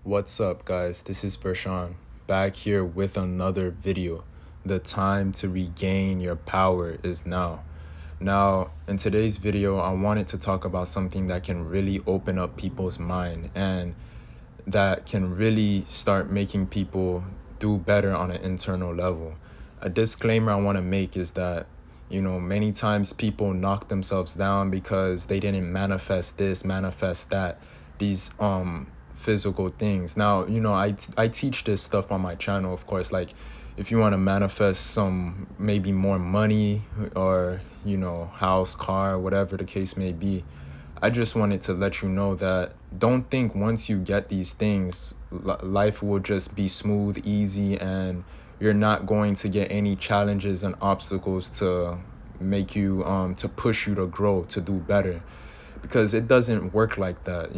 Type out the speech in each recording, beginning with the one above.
What's up, guys? This is Vershonc, back here with another video. The time to regain your power is now. Now, in today's video, I wanted to talk about something that can really open up people's mind and that can really start making people do better on an internal level. A disclaimer I want to make is that, many times people knock themselves down because they didn't manifest this, manifest that, these physical things. Now, I teach this stuff on my channel, of course, like if you want to manifest some maybe more money or, house, car, whatever the case may be. I just wanted to let you know that don't think once you get these things, life will just be smooth, easy, and you're not going to get any challenges and obstacles to make you, to push you to grow, to do better. Because it doesn't work like that.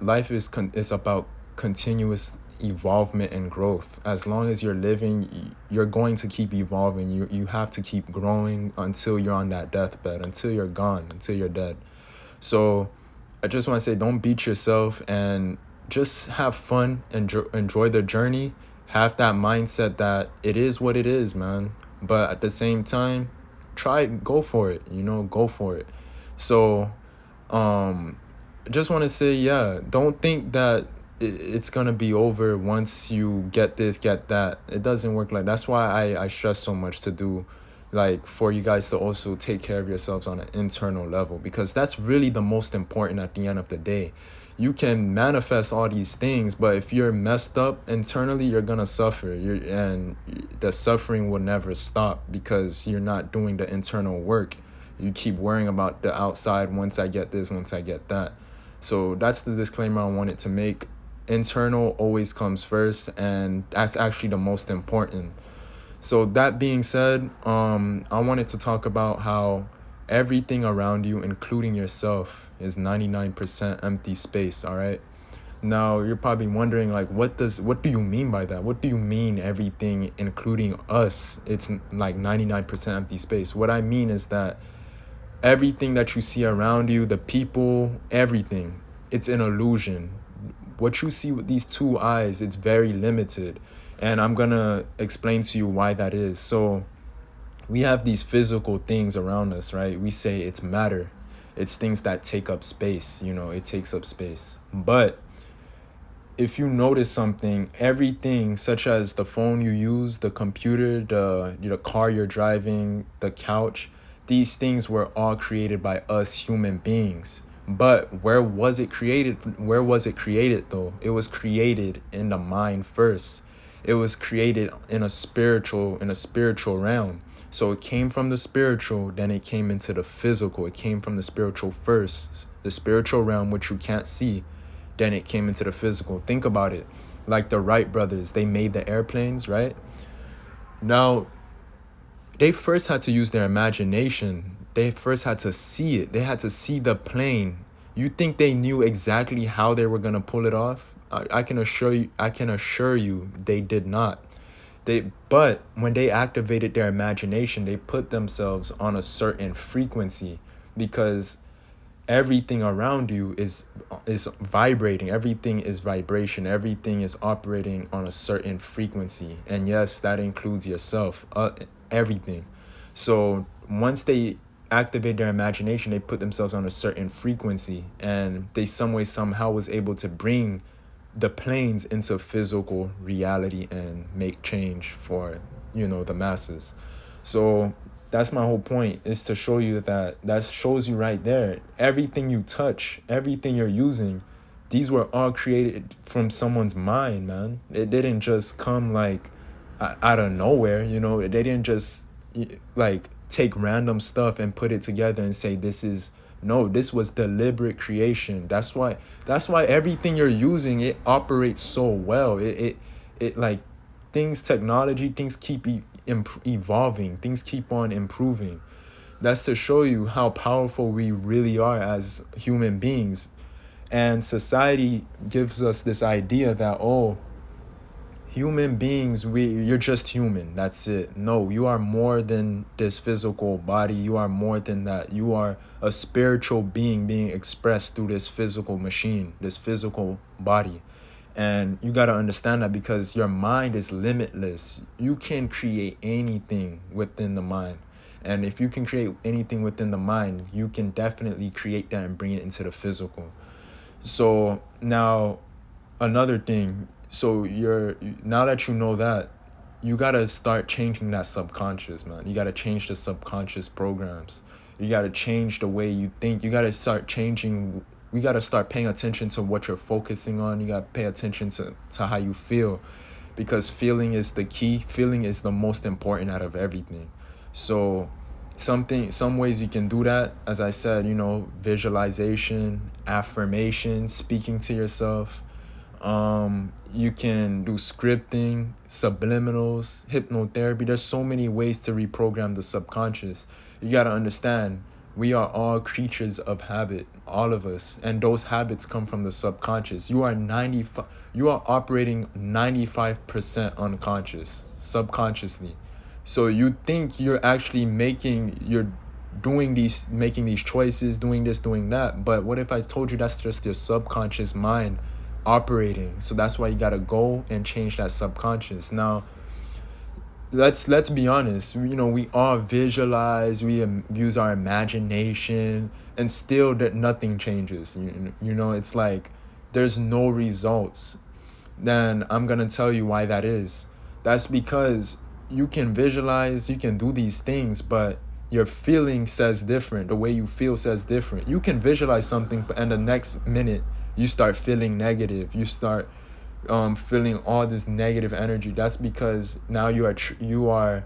Life is about continuous evolvement and growth. As long as you're living, you're going to keep evolving. You have to keep growing until you're on that deathbed, until you're gone, until you're dead. So I just want to say, don't beat yourself and just have fun and enjoy the journey. Have that mindset that it is what it is, man. But at the same time, go for it, go for it. So I just want to say, yeah, don't think that it's going to be over once you get this, get that. It doesn't work like that's why I stress so much to do, like, for you guys to also take care of yourselves on an internal level, because that's really the most important at the end of the day. You can manifest all these things, but if you're messed up internally, you're gonna suffer. And the suffering will never stop because you're not doing the internal work. You keep worrying about the outside. Once I get this, once I get that. So that's the disclaimer I wanted to make. Internal always comes first, and that's actually the most important. So that being said, I wanted to talk about how everything around you, including yourself, is 99% empty space, all right? Now, you're probably wondering, like, what do you mean by that? What do you mean everything, including us, it's like 99% empty space? What I mean is that everything that you see around you, the people, everything, it's an illusion. What you see with these two eyes, it's very limited. And I'm going to explain to you why that is. So we have these physical things around us, right? We say it's matter. It's things that take up space, it takes up space. But if you notice something, everything such as the phone you use, the computer, the car you're driving, the couch, these things were all created by us human beings. But where was it created? Where was it created though? It was created in the mind first. It was created in a spiritual realm. So it came from the spiritual, then it came into the physical. It came from the spiritual first, the spiritual realm, which you can't see. Then it came into the physical. Think about it. Like the Wright Brothers, they made the airplanes, right? Now, they first had to use their imagination. They first had to see it. They had to see the plane. You think they knew exactly how they were going to pull it off? I can assure you they did not. But when they activated their imagination, they put themselves on a certain frequency, because everything around you is vibrating. Everything is vibration. Everything is operating on a certain frequency. And yes, that includes yourself, everything. So once they activate their imagination, they put themselves on a certain frequency, and they somehow was able to bring the planes into physical reality and make change for, the masses. So that's my whole point, is to show you that shows you right there. Everything you touch, everything you're using, these were all created from someone's mind, man. It didn't just come like out of nowhere, They didn't just like take random stuff and put it together and say this was deliberate creation. That's why everything you're using, it operates so well. It like technology, things keep evolving, things keep on improving. That's to show you how powerful we really are as human beings. And society gives us this idea that, human beings, you're just human, that's it. No, you are more than this physical body. You are more than that. You are a spiritual being expressed through this physical machine, this physical body. And you got to understand that, because your mind is limitless. You can create anything within the mind. And if you can create anything within the mind, you can definitely create that and bring it into the physical. So now, another thing, so now that you know that, you got to start changing that subconscious, man. You got to change the subconscious programs. You got to change the way you think. You got to start changing. We got to start paying attention to what you're focusing on. You got to pay attention to how you feel, because feeling is the key. Feeling is the most important out of everything. So some ways you can do that, as I said, visualization, affirmation, speaking to yourself. You can do scripting, subliminals, hypnotherapy. There's so many ways to reprogram the subconscious. You got to understand, we are all creatures of habit, all of us, and those habits come from the subconscious. You are operating 95% unconscious, subconsciously. So you think you're making these choices, doing this, doing that. But what if I told you that's just your subconscious mind operating? So that's why you gotta go and change that subconscious. Now, let's be honest. We all visualize, we use our imagination, and still that nothing changes. It's like there's no results. Then I'm gonna tell you why that is. That's because you can visualize, you can do these things, but your feeling says different. The way you feel says different. You can visualize something, and the next minute you start feeling negative. You start feeling all this negative energy. That's because now you are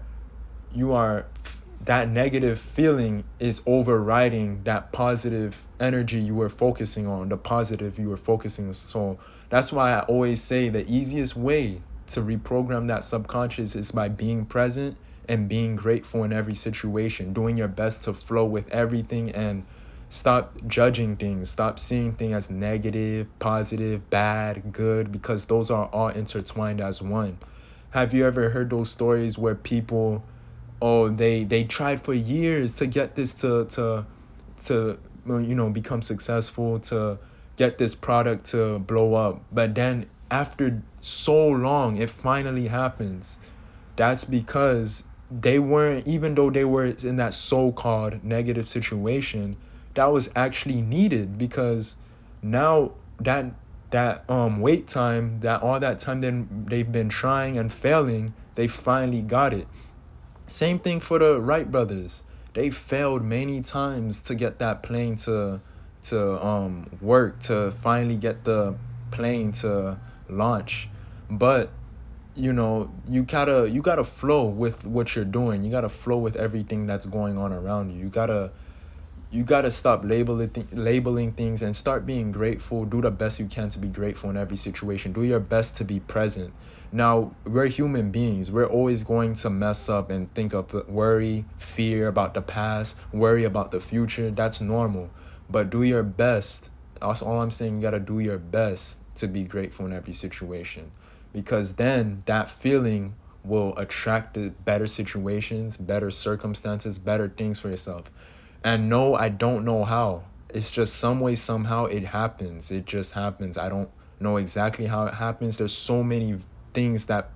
that negative feeling is overriding that positive energy you were focusing on, the positive you were focusing on. So that's why I always say the easiest way to reprogram that subconscious is by being present and being grateful in every situation, doing your best to flow with everything, and stop judging things, stop seeing things as negative, positive, bad, good, because those are all intertwined as one. Have you ever heard those stories where people, they tried for years to get this to become successful, to get this product to blow up, but then after so long it finally happens? That's because they weren't, even though they were in that so-called negative situation, that was actually needed, because now that wait time, that all that time then they've been trying and failing, they finally got it. Same thing for the Wright brothers. They failed many times to get that plane to work, to finally get the plane to launch. But you gotta flow with what you're doing. You gotta flow with everything that's going on around you. You gotta stop labeling things and start being grateful. Do the best you can to be grateful in every situation. Do your best to be present. Now, we're human beings. We're always going to mess up and think of worry, fear about the past, worry about the future. That's normal. But do your best. That's all I'm saying. You gotta do your best to be grateful in every situation, because then that feeling will attract the better situations, better circumstances, better things for yourself. And no, I don't know how. It's just some way, somehow it happens. It just happens. I don't know exactly how it happens. There's so many things that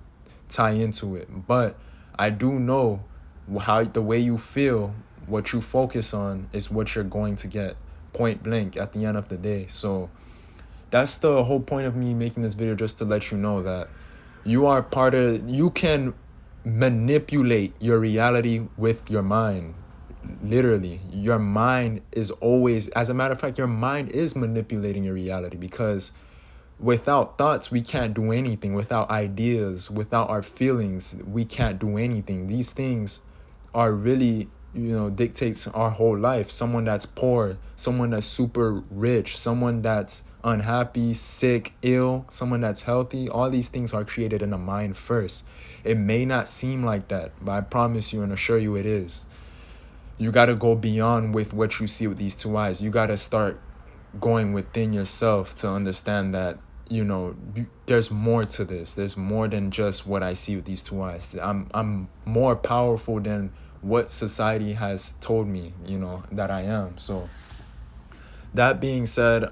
tie into it. But I do know how the way you feel, what you focus on, is what you're going to get, point blank, at the end of the day. So that's the whole point of me making this video, just to let you know that you can manipulate your reality with your mind. Literally, your mind is always, as a matter of fact, your mind is manipulating your reality, because without thoughts, we can't do anything. Without ideas, without our feelings, we can't do anything. These things are really, dictates our whole life. Someone that's poor, someone that's super rich, someone that's unhappy, sick, ill, someone that's healthy, all these things are created in the mind first. It may not seem like that, but I promise you and assure you it is. You got to go beyond with what you see with these two eyes. You got to start going within yourself to understand that, there's more to this. There's more than just what I see with these two eyes. I'm more powerful than what society has told me, that I am. So that being said,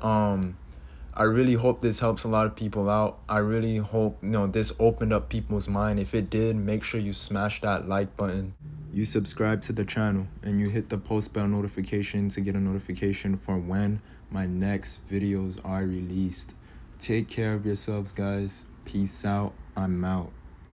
I really hope this helps a lot of people out. I really hope, this opened up people's mind. If it did, make sure you smash that like button. You subscribe to the channel and you hit the post bell notification to get a notification for when my next videos are released. Take care of yourselves, guys. Peace out. I'm out.